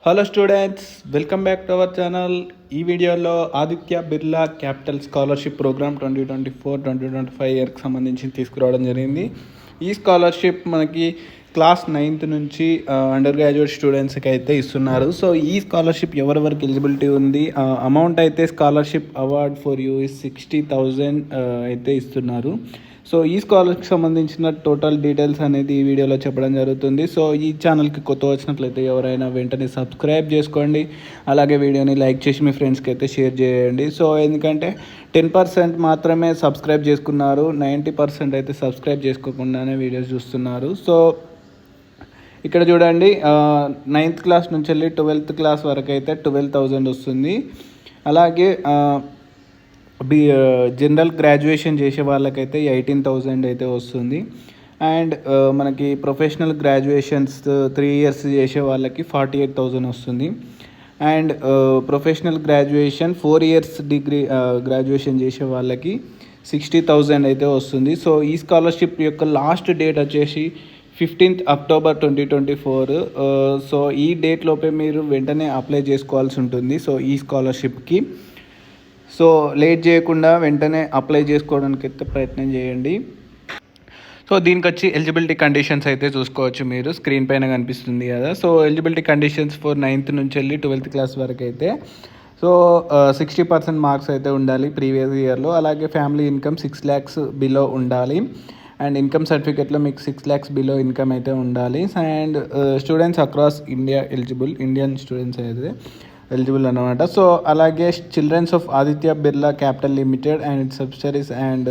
Hello students, welcome back to our channel. ఈ వీడియోలో Aditya Birla Capital scholarship program 2024-2025 ఇయర్కి సంబంధించి తీసుకురావడం జరిగింది. ఈ స్కాలర్షిప్ మనకి క్లాస్ 9th నుంచి అండర్ గ్రాడ్యుయేట్ స్టూడెంట్స్కి అయితే ఇస్తున్నారు. సో ఈ స్కాలర్షిప్ ఎవరెవరికి ఎలిజిబిలిటీ ఉంది, అమౌంట్ అయితే స్కాలర్షిప్ అవార్డ్ ఫర్ యూ 60,000 అయితే ఇస్తున్నారు. సో ఈ స్కాలర్కి సంబంధించిన టోటల్ డీటెయిల్స్ అనేది ఈ వీడియోలో చెప్పడం జరుగుతుంది. సో ఈ ఛానల్కి కొత్త వచ్చినట్లయితే ఎవరైనా వెంటనే సబ్స్క్రైబ్ చేసుకోండి. అలాగే వీడియోని లైక్ చేసి మీ ఫ్రెండ్స్కి అయితే షేర్ చేయండి. సో ఎందుకంటే 10% మాత్రమే సబ్స్క్రైబ్ చేసుకున్నారు, 90% అయితే సబ్స్క్రైబ్ చేసుకోకుండానే వీడియోస్ చూస్తున్నారు. సో ఇక్కడ చూడండి, 9th క్లాస్ నుంచి వెళ్ళి 12th క్లాస్ వరకు అయితే 12,000 వస్తుంది. అలాగే జనరల్ గ్రాడ్యుయేషన్ చేసే వాళ్ళకైతే 18,000 అయితే వస్తుంది. అండ్ మనకి ప్రొఫెషనల్ గ్రాడ్యుయేషన్స్ 3 years చేసే వాళ్ళకి 48,000 వస్తుంది. And professional graduation 4 years degree graduation చేసే వాళ్ళకి 60,000 అయితే వస్తుంది. సో ఈ స్కాలర్షిప్ యొక్క లాస్ట్ డేట్ వచ్చేసి 15th October 2024. సో ఈ డేట్ లోపే మీరు వెంటనే అప్లై చేసుకోవాల్సి ఉంటుంది. సో ఈ స్కాలర్షిప్కి సో లేట్ చేయకుండా వెంటనే అప్లై చేసుకోవడానికి అయితే ప్రయత్నం చేయండి. సో దీనికి వచ్చి ఎలిజిబిలిటీ కండిషన్స్ అయితే చూసుకోవచ్చు, మీరు స్క్రీన్ పైన కనిపిస్తుంది కదా. So eligibility conditions for 9th నుంచి వెళ్ళి 12th క్లాస్ వరకు అయితే సో 60% మార్క్స్ అయితే ఉండాలి ప్రీవియస్ ఇయర్లో. అలాగే ఫ్యామిలీ ఇన్కమ్ 6 lakhs బిలో ఉండాలి. అండ్ ఇన్కమ్ సర్టిఫికేట్లో మీకు 6 lakhs బిలో ఇన్కమ్ అయితే ఉండాలి. And students across India Indian students అయితే ఎలిజిబుల్ అనమాట. సో అలాగే childrens of Aditya Birla Capital Limited and its subsidiaries and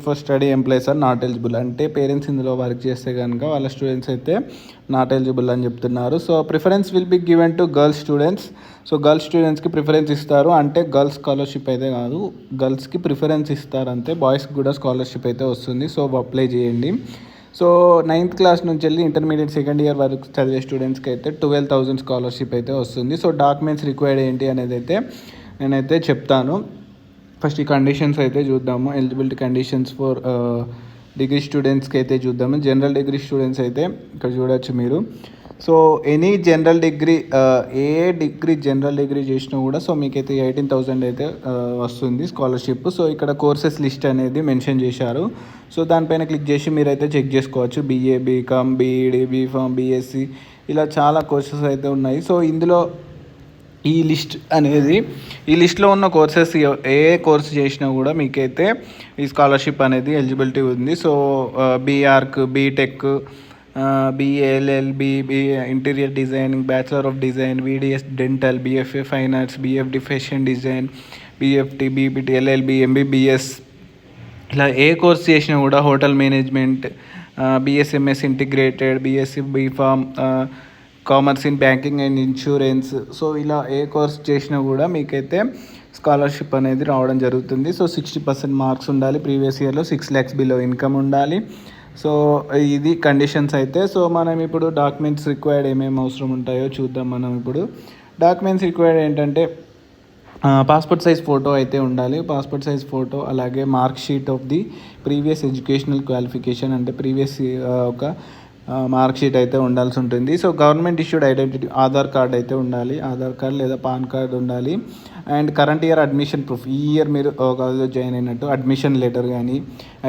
for study employees are not eligible. అంటే parents ఇందులో వర్క్ చేస్తే కనుక వాళ్ళ స్టూడెంట్స్ అయితే నాట్ ఎలిజిబుల్ అని చెప్తున్నారు. So preference will be given to girls students. So girls స్టూడెంట్స్కి ప్రిఫరెన్స్ ఇస్తారు. అంటే గర్ల్స్ స్కాలర్షిప్ అయితే కాదు, గర్ల్స్కి ప్రిఫరెన్స్ ఇస్తారు అంతే. బాయ్స్కి కూడా స్కాలర్షిప్ అయితే వస్తుంది. సో అప్లై చేయండి. సో 9th క్లాస్ నుంచి వెళ్ళి ఇంటర్మీడియట్ 2nd year వరకు చదివే స్టూడెంట్స్కి అయితే 12,000 స్కాలర్షిప్ అయితే వస్తుంది. సో డాక్యుమెంట్స్ రిక్వైర్డ్ ఏంటి అనేది అయితే నేనైతే చెప్తాను. ఫస్ట్ ఈ కండిషన్స్ అయితే చూద్దాము. ఎలిజిబిలిటీ కండిషన్స్ ఫర్ డిగ్రీ స్టూడెంట్స్కి అయితే చూద్దాము. జనరల్ డిగ్రీ స్టూడెంట్స్ అయితే ఇక్కడ చూడొచ్చు మీరు. సో ఎనీ జనరల్ డిగ్రీ, ఏ డిగ్రీ జనరల్ డిగ్రీ చేసినా కూడా సో మీకైతే 18,000 అయితే వస్తుంది స్కాలర్షిప్. సో ఇక్కడ కోర్సెస్ లిస్ట్ అనేది మెన్షన్ చేశారు. సో దానిపైన క్లిక్ చేసి మీరైతే చెక్ చేసుకోవచ్చు. BA, BCom, BEd, BPharm, BSc ఇలా చాలా కోర్సెస్ అయితే ఉన్నాయి. సో ఇందులో ఈ లిస్ట్లో ఉన్న కోర్సెస్ ఏ కోర్స్ చేసినా కూడా మీకైతే ఈ స్కాలర్షిప్ అనేది ఎలిజిబిలిటీ ఉంది. So BArch, BTech, BALL, interior designing, bachelor of design, VDS dental, BFA fine arts, BFD fashion design, BFT, BPT, LLB, MBBS ఇలా ఏ కోర్స్ చేసినా కూడా, hotel management, BSMS integrated, BSc BPharm, commerce in banking and insurance. So ఇలా ఏ course చేసినా కూడా మీకైతే scholarship అనేది రావడం జరుగుతుంది. సో 60% మార్క్స్ ఉండాలి, ప్రీవియస్ ఇయర్లో 6 lakhs బిలో ఇన్కమ్ ఉండాలి. సో ఇది కండిషన్స్ అయితే. సో మనం ఇప్పుడు డాక్యుమెంట్స్ రిక్వైర్డ్ ఏమేమి అవసరం ఉంటాయో చూద్దాం. మనం ఇప్పుడు డాక్యుమెంట్స్ రిక్వైర్డ్ ఏంటంటే పాస్పోర్ట్ సైజ్ ఫోటో అయితే ఉండాలి. పాస్పోర్ట్ సైజ్ ఫోటో, అలాగే mark sheet of the previous educational qualification, అంటే ప్రీవియస్ ఒక మార్క్ షీట్ అయితే ఉండాల్సి ఉంటుంది. So government issued identity, Aadhaar card అయితే ఉండాలి. ఆధార్ కార్డ్ లేదా పాన్ కార్డ్ ఉండాలి. And current year admission proof, ఈ ఇయర్ మీరు కాలేజ్లో జాయిన్ అయినట్టు అడ్మిషన్ లెటర్ కానీ,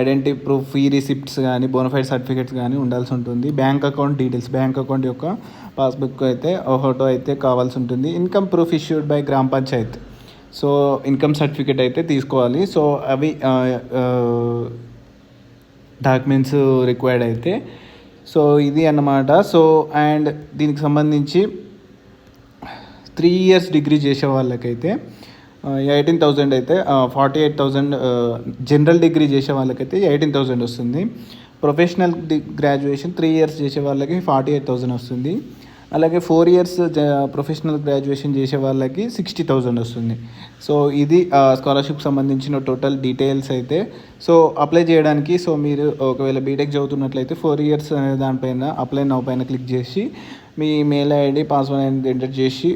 ఐడెంటిటీ ప్రూఫ్, ఫీ రిసిప్ట్స్ కానీ, బోనఫైడ్ సర్టిఫికేట్స్ కానీ ఉండాల్సి ఉంటుంది. Bank account details, bank account యొక్క పాస్బుక్ అయితే ఫోటో అయితే కావాల్సి ఉంటుంది. ఇన్కమ్ ప్రూఫ్ ఇష్యూడ్ బై గ్రామ పంచాయత్, సో ఇన్కమ్ సర్టిఫికేట్ అయితే తీసుకోవాలి. సో అవి డాక్యుమెంట్స్ రిక్వైర్డ్ అయితే. సో ఇది అన్నమాట. సో అండ్ దీనికి సంబంధించి 3 years డిగ్రీ చేసే వాళ్ళకైతే 18,000 అయితే 48,000, జనరల్ డిగ్రీ చేసే వాళ్ళకైతే 18,000 వస్తుంది. ప్రొఫెషనల్ గ్రాడ్యుయేషన్ 3 years చేసే వాళ్ళకి 48,000 వస్తుంది. అలాగే 4 years ప్రొఫెషనల్ గ్రాడ్యుయేషన్ చేసే వాళ్ళకి 60,000 వస్తుంది. సో ఇది స్కాలర్షిప్ సంబంధించిన టోటల్ డీటెయిల్స్ అయితే. సో అప్లై చేయడానికి, సో మీరు ఒకవేళ బీటెక్ చదువుతున్నట్లయితే 4 years అనే దానిపైన అప్లై నౌ పైన క్లిక్ చేసి మీ మెయిల్ ఐడి, పాస్వర్డ్ అనేది ఎంటర్ చేసి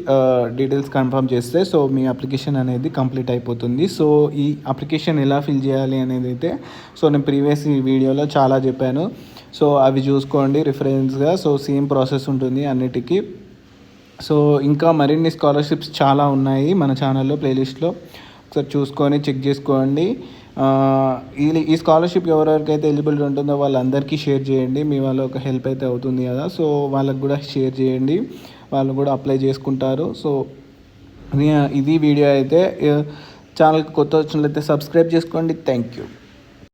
డీటెయిల్స్ కన్ఫర్మ్ చేస్తే సో మీ అప్లికేషన్ అనేది కంప్లీట్ అయిపోతుంది. సో ఈ అప్లికేషన్ ఎలా ఫిల్ చేయాలి అనేది అయితే సో నేను ప్రీవియస్ వీడియోలో చాలా చెప్పాను. సో అవి చూసుకోండి రిఫరెన్స్గా. సో సేమ్ ప్రాసెస్ ఉంటుంది అన్నిటికీ. సో ఇంకా మరిన్ని స్కాలర్షిప్స్ చాలా ఉన్నాయి మన ఛానల్లో ప్లేలిస్ట్లో, ఒకసారి చూసుకొని చెక్ చేసుకోండి. ఈ స్కాలర్షిప్ ఎవరెవరికైతే ఎలిజిబిలిటీ ఉంటుందో వాళ్ళందరికీ షేర్ చేయండి. మీ వాళ్ళ ఒక హెల్ప్ అయితే అవుతుంది కదా, సో వాళ్ళకు కూడా షేర్ చేయండి, వాళ్ళు కూడా అప్లై చేసుకుంటారు. సో ఇది వీడియో అయితే. ఛానల్కి కొత్త వచ్చినట్లయితే సబ్స్క్రైబ్ చేసుకోండి. Thank you.